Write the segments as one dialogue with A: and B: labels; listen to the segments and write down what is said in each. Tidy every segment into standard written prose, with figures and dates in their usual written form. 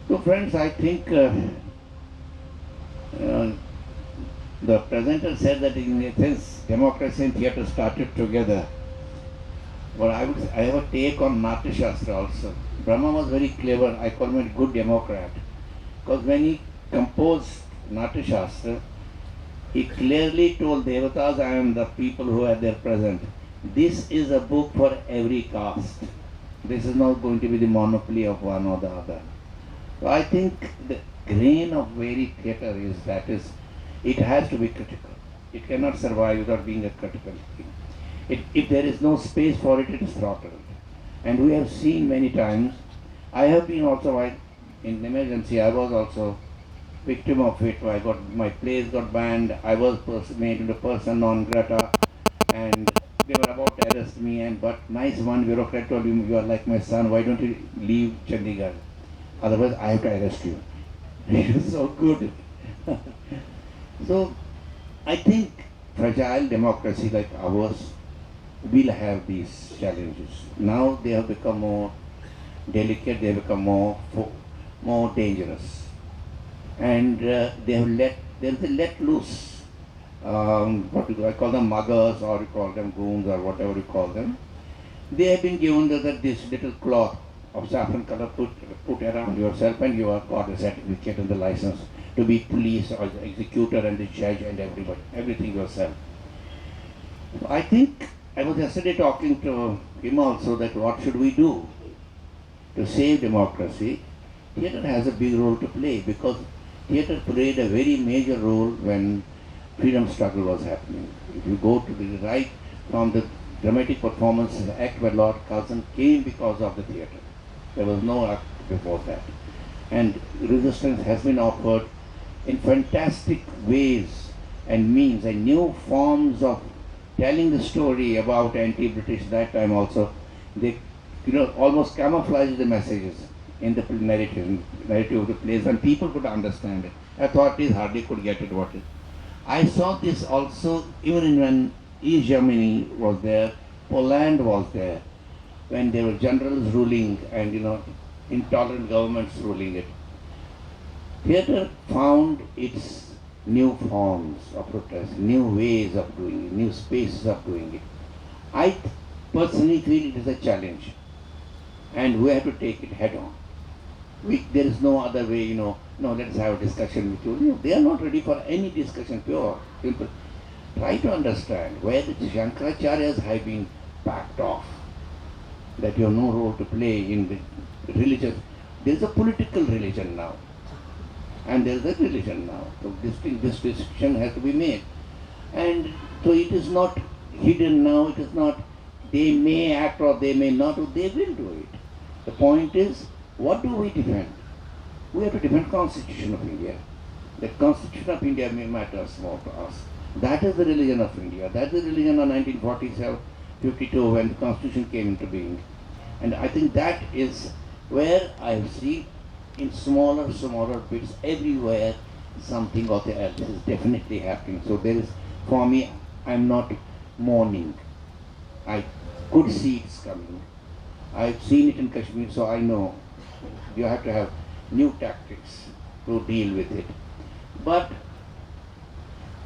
A: So friends, I think uh, the presenter said that in a sense democracy and theatre started together. But I have a take on Natya Shastra also. Brahma was very clever. I call him a good democrat. Because when he composed Natya Shastra, he clearly told Devatas, I am the people who are there present. This is a book for every caste. This is not going to be the monopoly of one or the other. So I think the grain of very theatre is it has to be critical. It cannot survive without being a critical thing. If there is no space for it, it is throttled. And we have seen many times. I have been also in emergency. I was also victim of it. I got my plays got banned. I was made into person non grata, and they were about to arrest me. And but nice one bureaucrat told him, "You are like my son. Why don't you leave Chandigarh? Otherwise, I have to arrest you." It was so good. So I think fragile democracy like ours will have these challenges. Now they have become more delicate. They have become more dangerous, and they have there's a let loose. I call them muggers, or you call them goons, or whatever you call them. They have been given this little cloth of saffron color put around yourself, and you have got a certificate and the license to be police or the executor and the judge and everything yourself. I think I was yesterday talking to him also that what should we do to save democracy? Theatre has a big role to play because theatre played a very major role when freedom struggle was happening. If you go to the right from the dramatic performances, act by Lord Curzon came because of the theatre. There was no act before that. And resistance has been offered in fantastic ways and means and new forms of telling the story about anti-British that time also. They almost camouflage the messages in the narrative of the plays, and people could understand it. Authorities hardly could get it what it. I saw this also even when East Germany was there, Poland was there, when there were generals ruling and intolerant governments ruling it. Theatre found its new forms of protest, new ways of doing it, new spaces of doing it. I personally feel it is a challenge, and we have to take it head on. There is no other way, no, let's have a discussion with you. No, they are not ready for any discussion, pure, simple. Try to understand where the Shankaracharyas have been backed off, that you have no role to play in the religion. There is a political religion now, and there is a religion now. So this distinction has to be made. And so it is not hidden now, it is not, they may act or they may not, they will do it. The point is, what do we defend? We have to defend Constitution of India. The Constitution of India matters more to us. That is the religion of India. That is the religion of 1947, 52 when the Constitution came into being. And I think that is where I see in smaller bits everywhere something or the else is definitely happening. So there is, for me, I'm not mourning. I could see it's coming. I've seen it in Kashmir, so I know you have to have new tactics to deal with it. But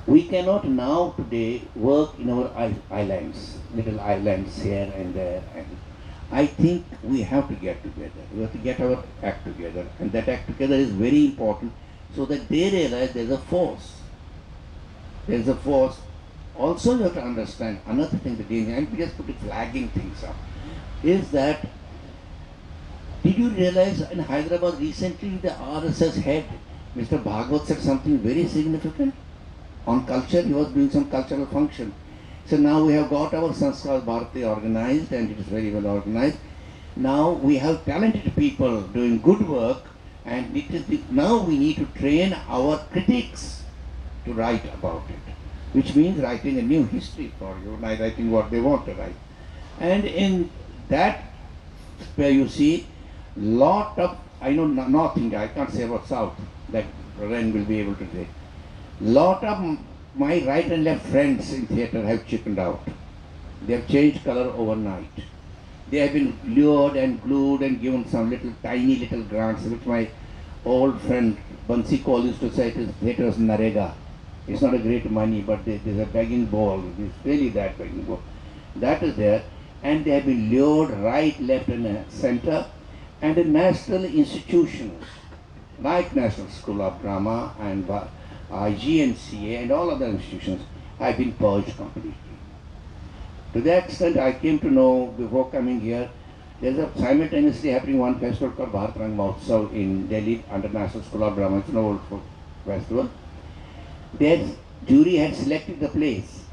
A: we cannot now today work in our islands, little islands here and there. And I think we have to get together. We have to get our act together. And that act together is very important so that they realize there's a force. There's a force. Also you have to understand another thing, the danger, and we just put it flagging things up, is that did you realize in Hyderabad recently the RSS head, Mr. Bhagwat, said something very significant on culture? He was doing some cultural function. So now we have got our Sanskar Bharati organized, and it is very well organized. Now we have talented people doing good work, and now we need to train our critics to write about it, which means writing a new history for you, like writing what they want to write. And in that, where you see lot of, I know North India, I can't say about South, that Ren will be able to say. Lot of my right and left friends in theatre have chickened out. They have changed color overnight. They have been lured and glued and given some tiny little grants, which my old friend Bansi Kaul used to say it is theatre's Narega. It's not a great money, but there's a begging bowl. It's really that begging bowl. That is there, and they have been lured right, left, and center, and the national institutions like National School of Drama and IGNCA and all other institutions have been purged completely. To that extent, I came to know before coming here, there's a simultaneously happening one festival called Bharat Rang Mahotsav in Delhi under National School of Drama. It's an old festival. Their jury had selected the place,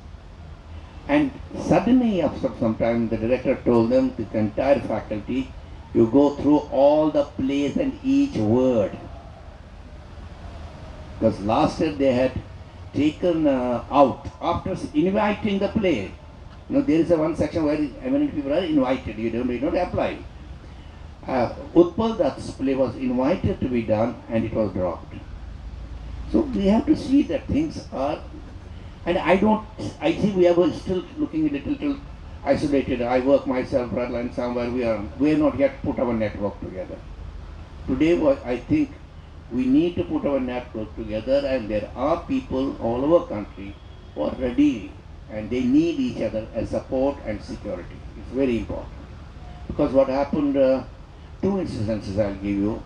A: and suddenly after some time the director told them, the entire faculty, you go through all the plays and each word. Because last year they had taken out after inviting the play. You know, there is a one section where eminent people are invited, you don't apply. Utpal Dutt's play was invited to be done and it was dropped. So we have to see that things are, and I think we are still looking a little isolated. I work myself, and somewhere we have not yet put our network together. Today I think we need to put our network together, and there are people all over the country who are ready and they need each other as support and security. It's very important. Because what happened, two instances I'll give you.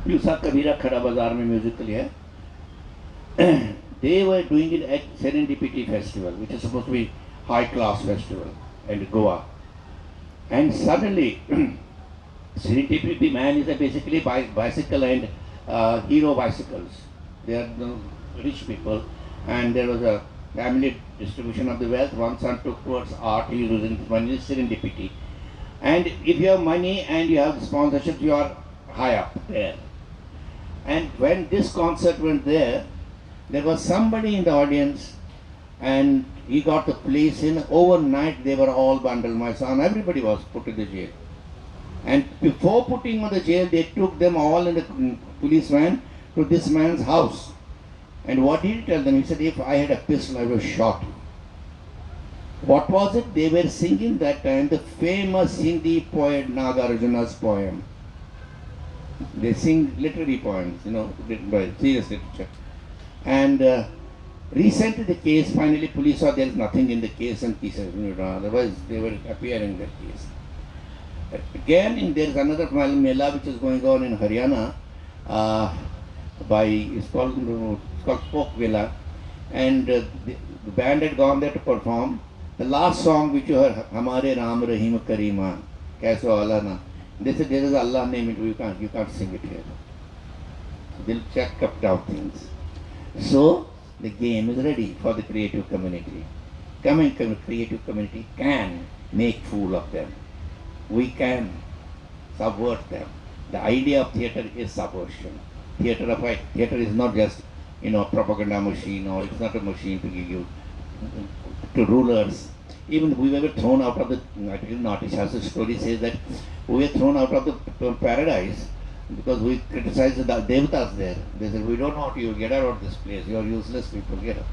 A: You saw Kabira Khada Bazaar mein musically hai. They were doing it at Serendipity Festival, which is supposed to be high class festival in Goa. And suddenly, Serendipity man is basically bicycle and hero bicycles. They are the rich people, and there was a family distribution of the wealth. One son took towards art, he was using money, serendipity. And if you have money and you have sponsorship, you are high up there. And when this concert went there was somebody in the audience, and he got the place in. Overnight, they were all bundled. My son, everybody was put in the jail. And before putting on the jail, they took them all in the police van to this man's house. And what did he tell them? He said, if I had a pistol, I would have shot you. What was it? They were singing that time the famous Hindi poet Nagarjuna's poem. They sing literary poems, written by serious literature. And recently the case, finally police saw there is nothing in the case and pieces. Otherwise they were appearing in that case. Again, there is another Mela which is going on in Haryana. It's called Folk Villa, and the band had gone there to perform. The last song which you heard, Hamare Ram Rahim Karima, Kaiso Allah Na. They said there is Allah name, you can't sing it here. They'll check up down things. So the game is ready for the creative community. Creative community can make fool of them. We can subvert them. The idea of theatre is subversion. Theatre is not just propaganda machine, or it's not a machine to give you to rulers. Even we were thrown out of the Natishastra story says that we were thrown out of the paradise because we criticized the devatas there. They said, we don't want you, get out of this place, you are useless people, get out.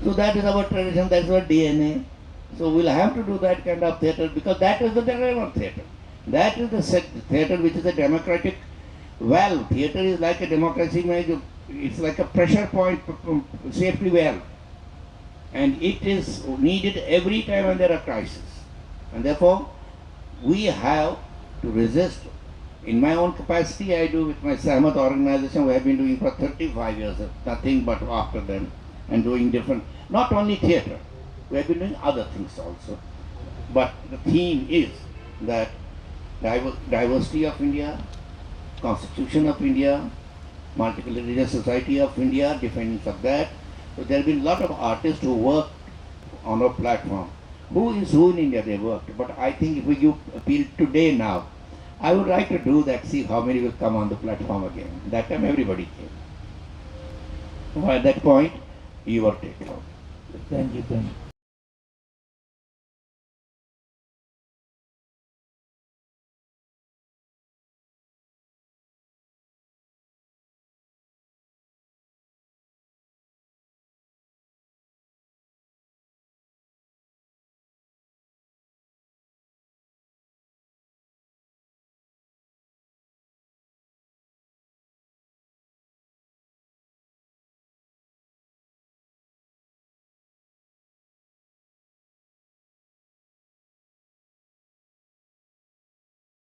A: So that is our tradition, that's our DNA. So we'll have to do that kind of theatre, because that is the Dragon theatre. That is the theatre which is a democratic valve. Theatre is like a democracy, it's like a pressure point, safety valve. And it is needed every time when there are crises. And therefore, we have to resist. In my own capacity, I do with my Sahmat organization, we have been doing for 35 years, nothing but after them, and doing different, not only theatre, we have been doing other things also. But the theme is that diversity of India, Constitution of India, multicultural society of India, defendants of that. So there have been a lot of artists who work on our platform. Who is who in India they worked. But I think if we give appeal today now, I would like to do that, see how many will come on the platform again. That time everybody came. So at that point, you were taken out.
B: Thank you.